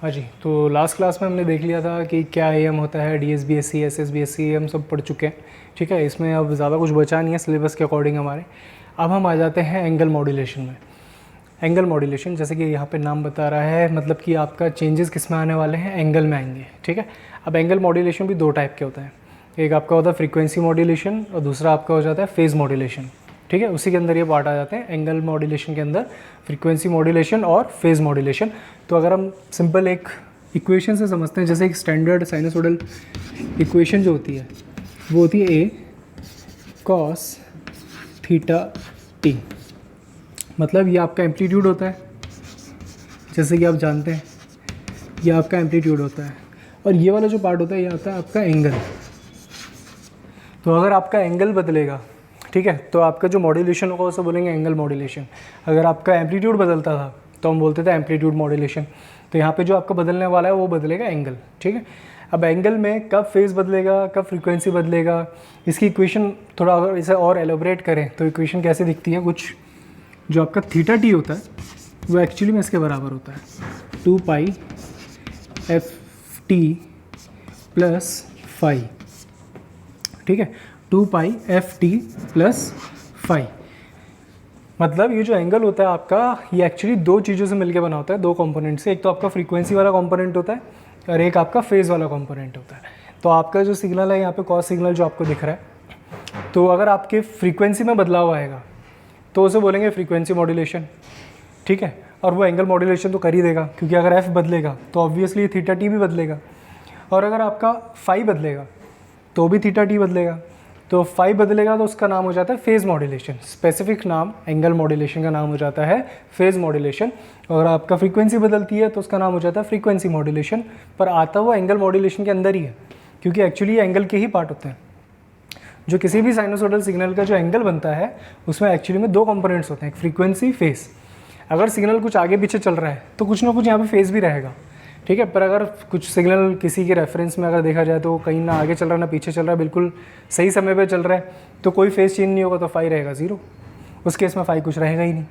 हाँ जी, तो last class में हमने देख लिया था कि क्या एएम होता है, डीएसबीएससी, एसएसबीएससी हम सब पढ़ चुके हैं। ठीक है, इसमें अब ज़्यादा कुछ बचा नहीं है सिलेबस के अकॉर्डिंग हमारे। अब हम आ जाते हैं एंगल मॉड्यूलेशन में। एंगल मॉड्यूलेशन जैसे कि यहाँ पे नाम बता रहा है, मतलब कि आपका चेंजेस किस में आने वाले हैं, एंगल में आएंगे। ठीक है, अब एंगल मॉड्यूलेशन भी दो टाइप के होते हैं, एक आपका होता है फ्रीक्वेंसी मॉड्यूलेशन और दूसरा आपका हो जाता है फेज़ मॉड्यूलेशन। ठीक है, उसी के अंदर ये पार्ट आ जाते हैं एंगल मॉड्यूलेशन के अंदर, फ्रीक्वेंसी मॉड्यूलेशन और फेज़ मॉड्यूलेशन। तो अगर हम सिंपल एक इक्वेशन से समझते हैं, जैसे एक स्टैंडर्ड साइनसोइडल इक्वेशन जो होती है वो होती है ए कॉस थीटा टी। मतलब ये आपका एम्पलीट्यूड होता है, जैसे कि आप जानते हैं ये आपका एम्पलीट्यूड होता है, और ये वाला जो पार्ट होता है ये आता है आपका एंगल। तो अगर आपका एंगल बदलेगा, ठीक है, तो आपका जो मॉड्यूलेशन होगा उसे बोलेंगे एंगल मॉड्यूलेशन। अगर आपका एम्पलीट्यूड बदलता था तो हम बोलते थे एम्पलीट्यूड मॉड्यूलेशन। तो यहाँ पे जो आपका बदलने वाला है वो बदलेगा एंगल। ठीक है, अब एंगल में कब फेज़ बदलेगा, कब फ्रीक्वेंसी बदलेगा, इसकी इक्वेशन थोड़ा अगर इसे और एलोबरेट करें तो इक्वेशन कैसे दिखती है, कुछ जो आपका थीटा टी होता है वो एक्चुअली में इसके बराबर होता है 2 pi F T plus phi. ठीक है, 2 pi F T plus phi. मतलब ये जो एंगल होता है आपका, ये एक्चुअली दो चीज़ों से मिलकर बना होता है, दो कंपोनेंट से। एक तो आपका फ्रीक्वेंसी वाला कंपोनेंट होता है और एक आपका फेज़ वाला कंपोनेंट होता है। तो आपका जो सिग्नल है यहाँ पे कॉस सिग्नल जो आपको दिख रहा है, तो अगर आपके फ्रीक्वेंसी में बदलाव आएगा तो उसे बोलेंगे फ्रीक्वेंसी मॉड्यूलेशन। ठीक है, और वो एंगल मॉड्यूलेशन तो कर ही देगा, क्योंकि अगर एफ बदलेगा तो ऑब्वियसली थीटा टी भी बदलेगा, और अगर आपका फाई बदलेगा तो भी थीटा टी बदलेगा। तो फाई बदलेगा तो उसका नाम हो जाता है फेज़ मॉड्यूलेशन। स्पेसिफिक नाम एंगल मॉड्यूलेशन का नाम हो जाता है फेज़ मॉड्यूलेशन। और आपका फ्रीक्वेंसी बदलती है तो उसका नाम हो जाता है फ्रीक्वेंसी मॉड्यूलेशन, पर आता हुआ एंगल मॉड्यूलेशन के अंदर ही है, क्योंकि एक्चुअली ये एंगल के ही पार्ट होते हैं। जो किसी भी साइनोसॉइडल सिग्नल का जो एंगल बनता है उसमें एक्चुअली में दो कंपोनेंट्स होते हैं, एक फ्रीक्वेंसी, फेज़। अगर सिग्नल कुछ आगे पीछे चल रहा है तो कुछ ना कुछ यहाँ पे फेज़ भी रहेगा। ठीक है, पर अगर कुछ सिग्नल किसी के रेफरेंस में अगर देखा जाए तो कहीं ना आगे चल रहा है ना पीछे चल रहा है, बिल्कुल सही समय पे चल रहा है, तो कोई फेज़ चेंज नहीं होगा, तो फाई रहेगा 0। उस केस में फाई कुछ रहेगा ही नहीं।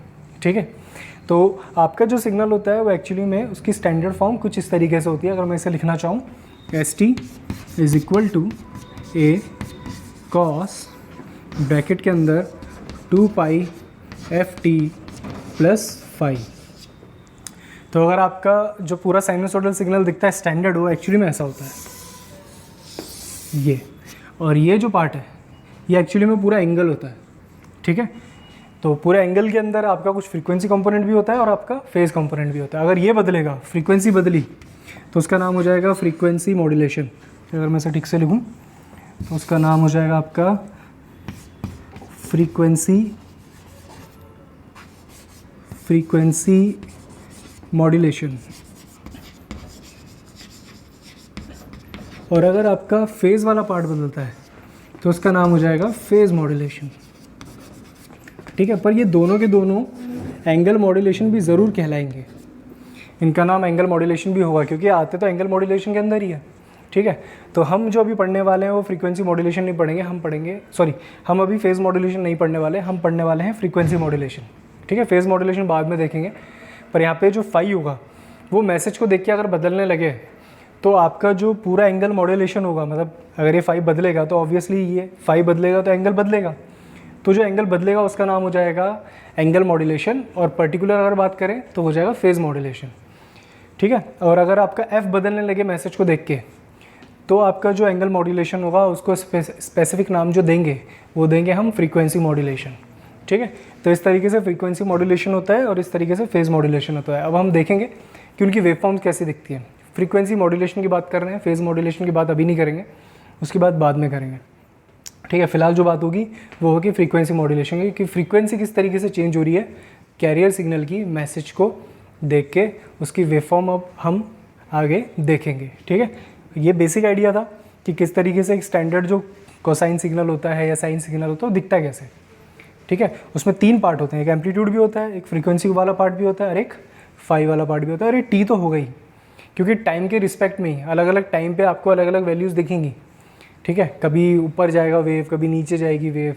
ठीक है, तो आपका जो सिग्नल होता है वो एक्चुअली में उसकी स्टैंडर्ड फॉर्म कुछ इस तरीके से होती है। अगर मैं इसे लिखना चाहूँ, S T is equal to A cos bracket के अंदर 2 pi F T plus phi. तो अगर आपका जो पूरा साइनोसॉइडल सिग्नल दिखता है स्टैंडर्ड, वो एक्चुअली में ऐसा होता है ये, और ये जो पार्ट है ये एक्चुअली में पूरा एंगल होता है। ठीक है, तो पूरे एंगल के अंदर आपका कुछ फ्रीक्वेंसी कंपोनेंट भी होता है और आपका फेज़ कंपोनेंट भी होता है। अगर ये बदलेगा, फ्रीक्वेंसी बदली, तो उसका नाम हो जाएगा फ्रीक्वेंसी मॉड्यूलेशन। अगर मैं इसे ठीक से लिखूँ तो उसका नाम हो जाएगा आपका फ्रीक्वेंसी मॉड्यूलेशन। और अगर आपका फेज़ वाला पार्ट बदलता है तो उसका नाम हो जाएगा फेज़ मॉड्यूलेशन। ठीक है, पर ये दोनों के दोनों एंगल मॉड्यूलेशन भी ज़रूर कहलाएंगे। इनका नाम एंगल मॉड्यूलेशन भी होगा क्योंकि आते तो एंगल मॉड्यूलेशन के अंदर ही है। ठीक है, तो हम जो अभी पढ़ने वाले हैं वो फ्रीक्वेंसी मॉड्यूलेशन नहीं पढ़ेंगे, हम अभी फेज़ मॉड्यूलेशन नहीं पढ़ने वाले, हम पढ़ने वाले हैं फ्रीक्वेंसी मॉड्यूलेशन। ठीक है, फेज़ मॉड्यूलेशन बाद में देखेंगे। पर यहाँ पे जो फाई होगा वो मैसेज को देख के अगर बदलने लगे तो आपका जो पूरा एंगल मॉड्यूलेशन होगा, मतलब अगर ये फाई बदलेगा तो ऑब्वियसली ये फाई बदलेगा तो एंगल बदलेगा, तो जो एंगल बदलेगा उसका नाम हो जाएगा एंगल मॉड्यूलेशन। और पर्टिकुलर अगर बात करें तो हो जाएगा फेज़ मॉड्यूलेशन। ठीक है, और अगर आपका एफ बदलने लगे मैसेज को देख के तो आपका जो एंगल मॉड्यूलेशन होगा उसको स्पेसिफिक नाम जो देंगे वो देंगे हम फ्रीक्वेंसी मॉड्यूलेशन। ठीक है, तो इस तरीके से फ्रीक्वेंसी मॉड्यूलेशन होता है और इस तरीके से फेज़ मॉड्यूलेशन होता है। अब हम देखेंगे कि उनकी वेवफॉर्म्स कैसी दिखती हैं। फ्रीक्वेंसी मॉड्यूलेशन की बात कर रहे हैं, फेज़ मॉड्यूलेशन की बात अभी नहीं करेंगे, उसकी बात बाद में करेंगे। ठीक है, फिलहाल जो बात होगी वो होगी फ्रीक्वेंसी मॉड्यूलेशन की, कि फ्रीक्वेंसी किस तरीके से चेंज हो रही है कैरियर सिग्नल की मैसेज को देख के, उसकी वेवफॉर्म अब हम आगे देखेंगे। ठीक है, ये बेसिक आइडिया था कि किस तरीके से एक स्टैंडर्ड जो कोसाइन सिग्नल होता है या साइन सिग्नल होता है वो दिखता कैसे। ठीक है, उसमें 3 पार्ट होते हैं, एक एम्पलीट्यूड भी होता है, एक फ्रीक्वेंसी वाला पार्ट भी होता है और एक फाई वाला पार्ट भी होता है। और ये टी तो हो गई, क्योंकि टाइम के रिस्पेक्ट में ही अलग अलग टाइम पे आपको अलग अलग वैल्यूज़ दिखेंगी। ठीक है, कभी ऊपर जाएगा वेव, कभी नीचे जाएगी वेव।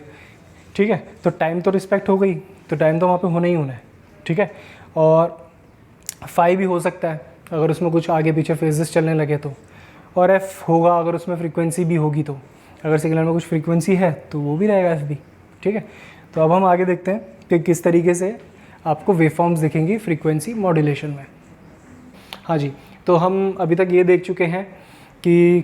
ठीक है, तो टाइम तो रिस्पेक्ट हो गई, तो टाइम तो वहाँ पे होना ही होना है। ठीक है, और फाई भी हो सकता है, अगर उसमें कुछ आगे पीछे फेजेस चलने लगे तो, और एफ होगा अगर उसमें फ्रीक्वेंसी भी होगी तो, अगर सिग्नल में कुछ फ्रीक्वेंसी है तो वो भी रहेगा एफ भी। ठीक है, तो अब हम आगे देखते हैं कि किस तरीके से आपको वेवफॉर्म्स दिखेंगी फ्रीक्वेंसी मॉड्यूलेशन में। हाँ जी, तो हम अभी तक ये देख चुके हैं कि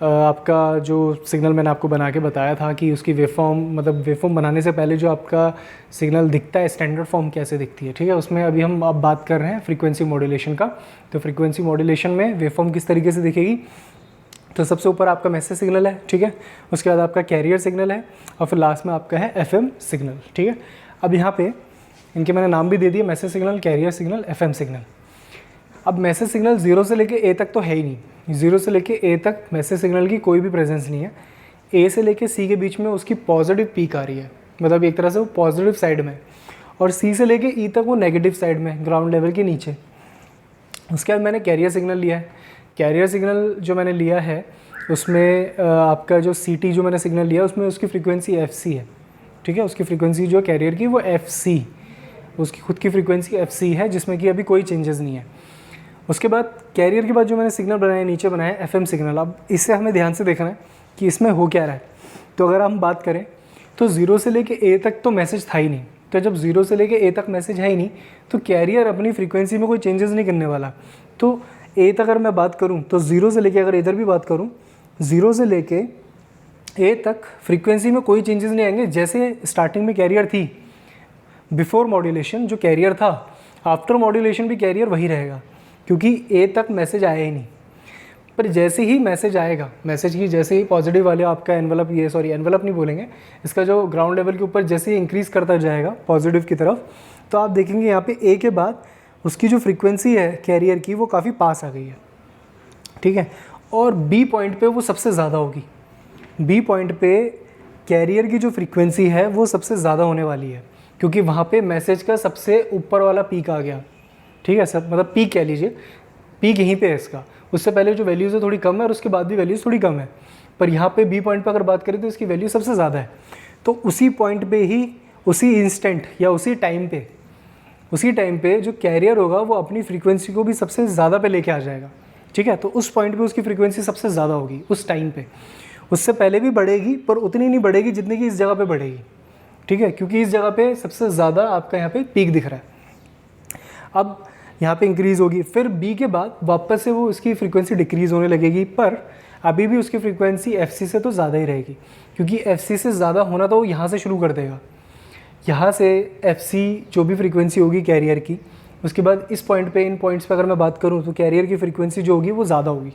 आपका जो सिग्नल मैंने आपको बना के बताया था कि उसकी वेवफॉर्म, मतलब वेवफॉर्म बनाने से पहले जो आपका सिग्नल दिखता है स्टैंडर्ड फॉर्म कैसे दिखती है। ठीक है, उसमें अभी हम अब बात कर रहे हैं फ्रीक्वेंसी मॉड्यूलेशन का। तो फ्रीक्वेंसी मॉड्यूलेशन में वेवफॉर्म किस तरीके से दिखेगी, तो सबसे ऊपर आपका मैसेज सिग्नल है, ठीक है, उसके बाद आपका कैरियर सिग्नल है, और फिर लास्ट में आपका है एफएम सिग्नल। ठीक है, अब यहाँ पे इनके मैंने नाम भी दे दिए, message signal, carrier signal, FM signal. अब मैसेज सिग्नल 0 से लेके ए तक तो है ही नहीं, 0 से लेके ए तक मैसेज सिग्नल की कोई भी प्रेजेंस नहीं है। ए से लेके सी के बीच में उसकी पॉजिटिव पीक आ रही है, मतलब एक तरह से वो पॉजिटिव साइड में, और सी से लेके ई तक वो नेगेटिव साइड में, ग्राउंड लेवल के नीचे। उसके बाद मैंने कैरियर सिग्नल लिया है। कैरियर सिग्नल जो मैंने लिया है उसमें आपका जो सी जो मैंने सिग्नल लिया उसमें उसकी फ्रीक्वेंसी एफ है। ठीक है, उसकी फ्रीक्वेंसी जो कैरियर की वो एफ उसकी खुद की फ्रीक्वेंसी एफ है, जिसमें कि अभी कोई चेंजेस नहीं है। उसके बाद कैरियर के बाद जो मैंने सिग्नल बनाया नीचे बनाया एफएम सिग्नल। अब इससे हमें ध्यान से देखना है कि इसमें हो क्या रहा है। तो अगर हम बात करें तो 0 से लेके ए तक तो मैसेज था ही नहीं, तो जब 0 से लेके ए तक मैसेज है ही नहीं तो कैरियर अपनी फ्रीक्वेंसी में कोई चेंजेस नहीं करने वाला। तो ए तक अगर मैं बात करूं तो 0 से लेके, अगर इधर भी बात करूं 0 से लेके ए तक फ्रीक्वेंसी में कोई चेंजेस नहीं आएंगे। जैसे स्टार्टिंग में कैरियर थी बिफोर मॉड्यूलेशन, जो कैरियर था, आफ्टर मॉड्यूलेशन भी कैरियर वही रहेगा, क्योंकि ए तक मैसेज आया ही नहीं। पर जैसे ही मैसेज आएगा, मैसेज की जैसे ही पॉजिटिव वाले आपका एनवलप, ये सॉरी एनवलप नहीं बोलेंगे, इसका जो ग्राउंड लेवल के ऊपर जैसे ही इंक्रीज़ करता जाएगा पॉजिटिव की तरफ, तो आप देखेंगे यहाँ पे ए के बाद उसकी जो फ्रीक्वेंसी है कैरियर की वो काफ़ी पास आ गई है। ठीक है, और बी पॉइंट पे वो सबसे ज़्यादा होगी। बी पॉइंट पे कैरियर की जो फ्रीक्वेंसी है वो सबसे ज़्यादा होने वाली है, क्योंकि वहाँ पे मैसेज का सबसे ऊपर वाला पीक आ गया। ठीक है सर, मतलब पीक कह लीजिए, पीक यहीं पे है इसका। उससे पहले जो वैल्यूज़ है थोड़ी कम है और उसके बाद भी वैल्यूज़ थोड़ी कम है, पर यहाँ पे बी पॉइंट पे अगर बात करें तो इसकी वैल्यू सबसे ज़्यादा है। तो उसी पॉइंट पे ही, उसी इंस्टेंट या उसी टाइम पे जो कैरियर होगा वो अपनी फ्रीक्वेंसी को भी सबसे ज़्यादा पे लेके आ जाएगा। ठीक है, तो उस पॉइंट पे उसकी फ्रीक्वेंसी सबसे ज़्यादा होगी उस टाइम पे। उससे पहले भी बढ़ेगी पर उतनी नहीं बढ़ेगी जितनी कि इस जगह पे बढ़ेगी। ठीक है, क्योंकि इस जगह पे सबसे ज़्यादा आपका यहाँ पे पीक दिख रहा है। अब यहाँ पे इंक्रीज़ होगी, फिर बी के बाद वापस से वो उसकी फ्रीक्वेंसी डिक्रीज़ होने लगेगी, पर अभी भी उसकी फ्रीक्वेंसी एफ से तो ज़्यादा ही रहेगी, क्योंकि एफ से ज़्यादा होना तो वो यहाँ से शुरू कर देगा। यहाँ से एफ जो भी फ्रीक्वेंसी होगी कैरियर की, उसके बाद इस पॉइंट पे, इन पॉइंट्स पे अगर मैं बात करूँ तो कैरियर की फ्रीक्वेंसी जो होगी वो ज़्यादा होगी।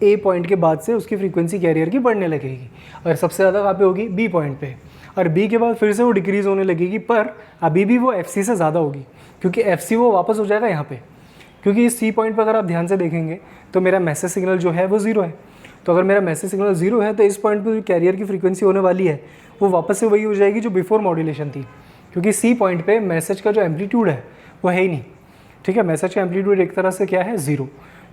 ए पॉइंट के बाद से उसकी फ्रीक्वेंसी कैरियर की बढ़ने लगेगी, और सबसे ज़्यादा कहाँ पे होगी, बी पॉइंट पे, और बी के बाद फिर से वो डिक्रीज़ होने लगेगी, पर अभी भी वो एफ से ज़्यादा होगी, क्योंकि एफ वो वापस हो जाएगा यहाँ पे। क्योंकि इस सी पॉइंट पर अगर आप ध्यान से देखेंगे तो मेरा मैसेज सिग्नल जो है वो 0 है। तो अगर मेरा मैसेज सिग्नल 0 है तो इस पॉइंट पर जो कैरियर की फ्रीक्वेंसी होने वाली है वो वापस से वही हो जाएगी जो बिफोर मॉड्यूलेशन थी, क्योंकि सी पॉइंट पे मैसेज का जो एम्पलीट्यूड है वो है ही नहीं। ठीक है, मैसेज का एम्पलीट्यूड एक तरह से क्या है, 0।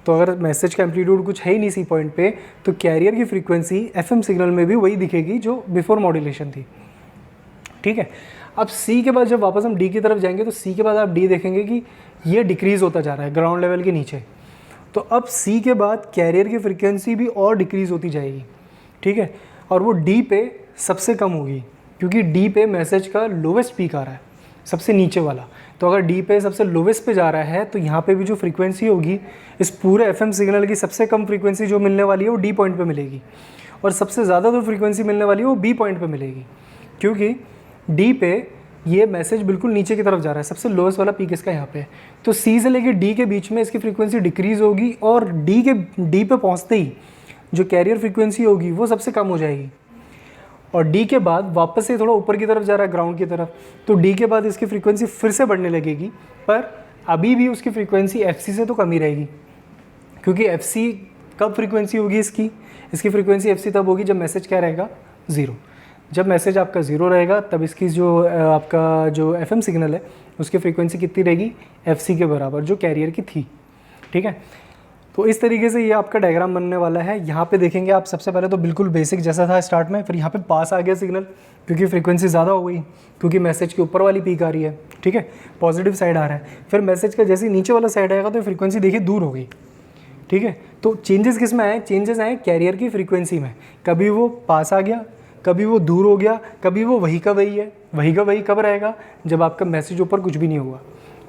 तो अगर मैसेज का एम्पलीट्यूड कुछ है ही नहीं सी पॉइंट पे, तो कैरियर की फ्रीक्वेंसी एफएम सिग्नल में भी वही दिखेगी जो बिफोर मॉड्यूलेशन थी। ठीक है, अब सी के बाद जब वापस हम डी की तरफ जाएंगे तो सी के बाद आप डी देखेंगे कि ये डिक्रीज़ होता जा रहा है ग्राउंड लेवल के नीचे। तो अब सी के बाद कैरियर की फ्रीक्वेंसी भी और डिक्रीज़ होती जाएगी। ठीक है, और वो डी पे सबसे कम होगी, क्योंकि डी पे मैसेज का लोवेस्ट पीक आ रहा है, सबसे नीचे वाला। तो अगर डी पे सबसे लोवेस्ट पे जा रहा है तो यहाँ पे भी जो फ्रीक्वेंसी होगी, इस पूरे एफएम सिग्नल की सबसे कम फ्रीक्वेंसी जो मिलने वाली है वो डी पॉइंट पे मिलेगी, और सबसे ज़्यादा जो फ्रीक्वेंसी मिलने वाली है वो बी पॉइंट पे मिलेगी, क्योंकि डी पे ये मैसेज बिल्कुल नीचे की तरफ जा रहा है, सबसे लोएस्ट वाला पीक इसका यहाँ पे है। तो सी से लेके डी के बीच में इसकी फ्रीक्वेंसी डिक्रीज़ होगी, और डी पे पहुँचते ही जो कैरियर फ्रीक्वेंसी होगी वो सबसे कम हो जाएगी, और डी के बाद वापस से थोड़ा ऊपर की तरफ जा रहा है ग्राउंड की तरफ, तो डी के बाद इसकी फ्रीक्वेंसी फिर से बढ़ने लगेगी, पर अभी भी उसकी फ्रीक्वेंसी एफ से तो कम ही रहेगी, क्योंकि एफ कब फ्रीक्वेंसी होगी इसकी फ्रीक्वेंसी एफ तब होगी जब मैसेज क्या रहेगा, 0। जब मैसेज आपका 0 रहेगा तब इसकी जो आपका जो एफएम सिग्नल है उसकी फ्रीक्वेंसी कितनी रहेगी, एफ के बराबर जो कैरियर की थी। ठीक है, तो इस तरीके से ये आपका डायग्राम बनने वाला है। यहाँ पे देखेंगे आप, सबसे पहले तो बिल्कुल बेसिक जैसा था स्टार्ट में, फिर यहाँ पे पास आ गया सिग्नल क्योंकि फ्रीक्वेंसी ज़्यादा हो गई, क्योंकि मैसेज के ऊपर वाली पीक आ रही है, ठीक है, पॉजिटिव साइड आ रहा है। फिर मैसेज का जैसे नीचे वाला साइड आएगा तो फ्रीक्वेंसी देखिए दूर हो गई, ठीक है। तो चेंजेस किस में आए? चेंजेस आए कैरियर की फ्रीक्वेंसी में। कभी वो पास आ गया, कभी वो दूर हो गया, कभी वो वही का वही है। वही का वही कब रहेगा? जब आपका मैसेज ऊपर कुछ भी नहीं होगा,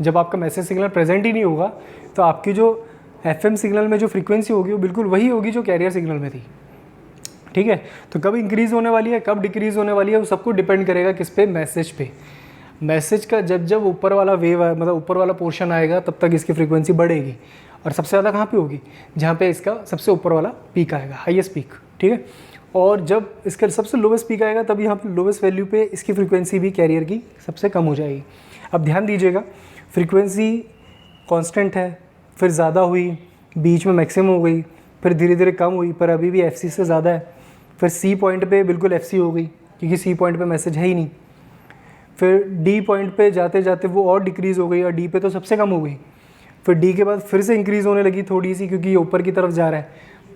जब आपका मैसेज सिग्नल प्रेजेंट ही नहीं होगा, तो आपकी जो एफएम सिग्नल में जो फ्रीक्वेंसी होगी वो बिल्कुल वही होगी जो कैरियर सिग्नल में थी, ठीक है। तो कब इंक्रीज़ होने वाली है, कब डिक्रीज़ होने वाली है, वो सबको डिपेंड करेगा किस पे? मैसेज पे। मैसेज का जब जब ऊपर वाला वेव है, मतलब ऊपर वाला पोर्शन आएगा, तब तक इसकी फ्रीक्वेंसी बढ़ेगी। और सबसे ज़्यादा कहाँ पे होगी? जहाँ पे इसका सबसे ऊपर वाला पीक आएगा, हाईएस्ट पीक, ठीक है। और जब इसका सबसे लोवेस्ट पीक आएगा तब यहाँ पे लोवेस्ट वैल्यू पे इसकी फ्रीक्वेंसी भी कैरियर की सबसे कम हो जाएगी। अब ध्यान दीजिएगा, फ्रीक्वेंसी कांस्टेंट है, फिर ज़्यादा हुई, बीच में मैक्सिमम हो गई, फिर धीरे धीरे कम हुई, पर अभी भी एफसी से ज़्यादा है। फिर सी पॉइंट पे बिल्कुल एफसी हो गई क्योंकि सी पॉइंट पे मैसेज है ही नहीं। फिर डी पॉइंट पे जाते जाते वो और डिक्रीज़ हो गई और डी पे तो सबसे कम हो गई। फिर डी के बाद फिर से इंक्रीज़ होने लगी थोड़ी सी क्योंकि ये ऊपर की तरफ जा रहा है,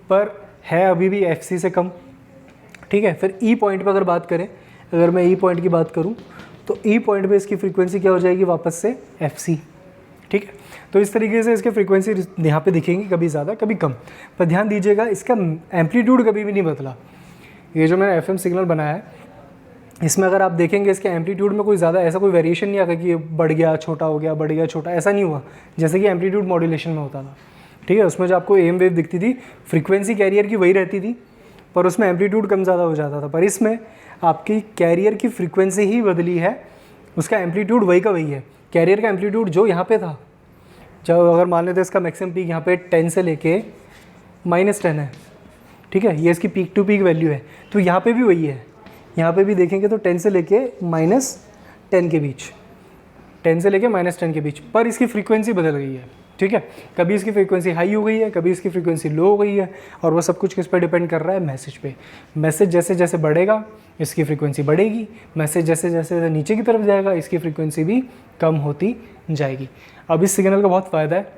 पर है अभी भी एफसी से कम, ठीक है। फिर ई पॉइंट पर अगर बात करें, अगर मैं ई पॉइंट की बात करूँ तो ई पॉइंट पे इसकी फ्रीक्वेंसी क्या हो जाएगी? वापस से एफसी, ठीक है। तो इस तरीके से इसके फ्रीक्वेंसी यहाँ पे दिखेंगी, कभी ज़्यादा कभी कम। पर ध्यान दीजिएगा, इसका एम्पलीट्यूड कभी भी नहीं बदला। ये जो मैंने एफएम सिग्नल बनाया है, इसमें अगर आप देखेंगे इसके एम्पलीट्यूड में कोई ज़्यादा ऐसा कोई वेरिएशन नहीं आएगा कि ये बढ़ गया छोटा हो गया, बढ़ गया छोटा, ऐसा नहीं हुआ जैसे कि एम्पलीट्यूड मॉड्यूलेशन में होता था, ठीक है। उसमें जो आपको एम वेव दिखती थी, फ्रीक्वेंसी कैरियर की वही रहती थी, पर उसमें एम्पलीट्यूड कम ज़्यादा हो जाता था। पर इसमें आपकी कैरियर की फ्रीक्वेंसी ही बदली है, उसका एम्पलीट्यूड वही का वही है। कैरियर का एम्पलीट्यूड जो यहाँ पे था, जब अगर मान लेते इसका मैक्सिमम पीक यहाँ पे 10 से लेके -10 है, ठीक है, ये इसकी पीक टू पीक वैल्यू है, तो यहाँ पे भी वही है। यहाँ पे भी देखेंगे तो 10 से लेके -10 के बीच, 10 से लेके -10 के बीच, पर इसकी फ्रीक्वेंसी बदल गई है, ठीक है। कभी इसकी फ्रीक्वेंसी हाई हो गई है, कभी इसकी फ्रीक्वेंसी लो हो गई है, और वो सब कुछ किस पर डिपेंड कर रहा है? मैसेज पे। मैसेज जैसे जैसे बढ़ेगा इसकी फ्रीक्वेंसी बढ़ेगी, मैसेज जैसे जैसे नीचे की तरफ जाएगा इसकी फ्रीक्वेंसी भी कम होती जाएगी। अब इस सिग्नल का बहुत फ़ायदा है,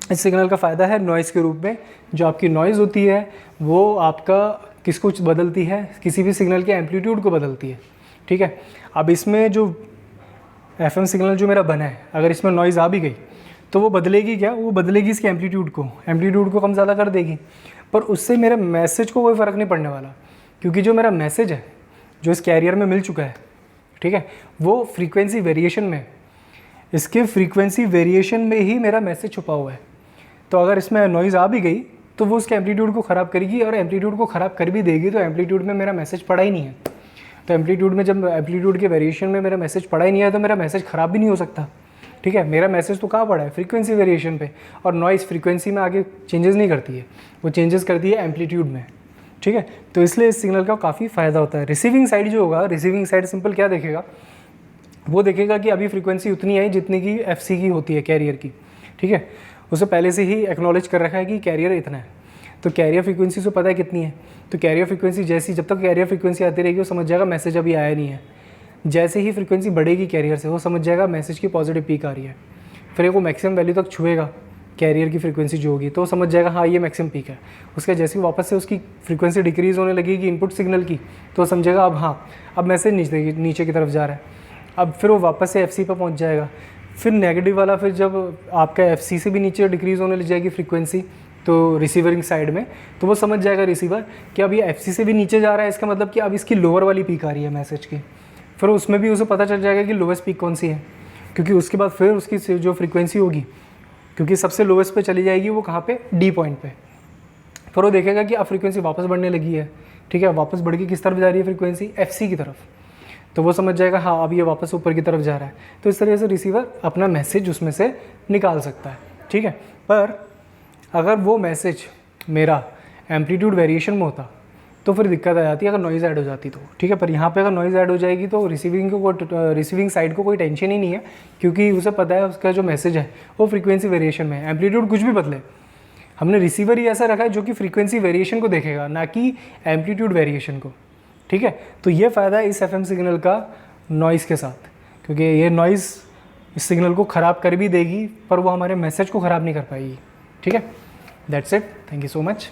इस सिग्नल का फ़ायदा है नॉइज़ के रूप में। जो आपकी नॉइज़ होती है वो आपका किसको बदलती है? किसी भी सिग्नल के एम्पलीट्यूड को बदलती है, ठीक है। अब इसमें जो एफएम सिग्नल जो मेरा बना है, अगर इसमें नॉइज़ आ भी गई तो वो बदलेगी क्या? वो बदलेगी इसके एम्पलीट्यूड को कम ज़्यादा कर देगी, पर उससे मेरे मैसेज को कोई फ़र्क नहीं पड़ने वाला, क्योंकि जो मेरा मैसेज है जो इस कैरियर में मिल चुका है, ठीक है, वो फ्रीक्वेंसी वेरिएशन में, इसके फ्रीक्वेंसी वेरिएशन में ही मेरा मैसेज छुपा हुआ है। तो अगर इसमें नॉइज़ आ भी गई तो वो उसके एम्पलीट्यूड को ख़राब करेगी, और एम्पलीट्यूड को ख़राब कर भी देगी तो एम्पलीट्यूड में मेरा मैसेज पड़ा ही नहीं है। तो एम्पलीट्यूड में, जब एम्पलीट्यूड के वेरिएशन में मेरा मैसेज पड़ा ही नहीं है तो मेरा मैसेज ख़राब भी नहीं हो सकता, ठीक है। मेरा मैसेज तो कहाँ पड़ा है? फ्रीक्वेंसी वेरिएशन पे, और नॉइज़ फ्रीक्वेंसी में आगे चेंजेस नहीं करती है, वो चेंजेस करती है एम्पलीट्यूड में, ठीक है। तो इसलिए इस सिग्नल का काफ़ी फ़ायदा होता है। रिसीविंग साइड जो होगा, रिसीविंग साइड सिंपल क्या देखेगा? वो देखेगा कि अभी फ्रीक्वेंसी उतनी आई जितनी की एफसी की होती है कैरियर की, ठीक है। उसे पहले से ही एक्नॉलेज कर रखा है कि कैरियर इतना है, तो कैरियर फ्रीक्वेंसी से पता है कितनी है। तो कैरियर फ्रीक्वेंसी जैसी, जब तक कैरियर फ्रीक्वेंसी आती रहेगी वो समझ जाएगा मैसेज अभी आया नहीं है। जैसे ही फ्रीक्वेंसी बढ़ेगी कैरियर से, वो समझ जाएगा मैसेज की पॉजिटिव पीक आ रही है। फिर वो मैक्सिमम वैल्यू तक छुएगा कैरियर की फ्रीक्वेंसी जो होगी, तो वो समझ जाएगा हाँ ये मैक्सिमम पीक है। उसके जैसे ही वापस से उसकी फ्रीक्वेंसी डिक्रीज़ होने लगेगी इनपुट सिग्नल की, तो समझेगा अब हाँ अब मैसेज नीचे की तरफ जा रहा है। अब फिर वो वापस से एफसी पर पहुंच जाएगा। फिर नेगेटिव वाला, फिर जब आपका एफसी से भी नीचे डिक्रीज़ होने लग जाएगी फ्रीक्वेंसी तो रिसीवरिंग साइड में, तो वो समझ जाएगा रिसीवर कि अब ये एफसी से भी नीचे जा रहा है, इसका मतलब कि अब इसकी लोअर वाली पीक आ रही है मैसेज की। फिर उसमें भी उसे पता चल जाएगा कि लोवेस्ट पीक कौन सी है, क्योंकि उसके बाद फिर उसकी जो फ्रीक्वेंसी होगी, क्योंकि सबसे लोवेस्ट पे चली जाएगी वो कहाँ पे? डी पॉइंट पे। फिर वो देखेगा कि अब फ्रीक्वेंसी वापस बढ़ने लगी है, ठीक है, वापस बढ़ के किस तरफ जा रही है फ्रीक्वेंसी? एफसी की तरफ। तो वो समझ जाएगा हाँ अब ये वापस ऊपर की तरफ जा रहा है। तो इस तरीके से रिसीवर अपना मैसेज उसमें से निकाल सकता है, ठीक है। पर अगर वो मैसेज मेरा एम्पलीट्यूड वेरिएशन में होता तो फिर दिक्कत आ जाती है, अगर नॉइज़ ऐड हो जाती तो, ठीक है। पर यहाँ पे अगर नॉइज़ ऐड हो जाएगी तो रिसीविंग साइड को कोई टेंशन ही नहीं है, क्योंकि उसे पता है उसका जो मैसेज है वो फ्रीक्वेंसी वेरिएशन में है। एम्पलीट्यूड कुछ भी बदले, हमने रिसीवर ही ऐसा रखा है जो कि फ्रीक्वेंसी वेरिएशन को देखेगा, ना कि एम्पलीट्यूड वेरिएशन को, ठीक है। तो ये फ़ायदा है इस एफएम सिग्नल का नॉइज़ के साथ, क्योंकि ये नॉइज़ इस सिग्नल को ख़राब कर भी देगी पर वो हमारे मैसेज को ख़राब नहीं कर पाएगी, ठीक है। That's it, thank you so much.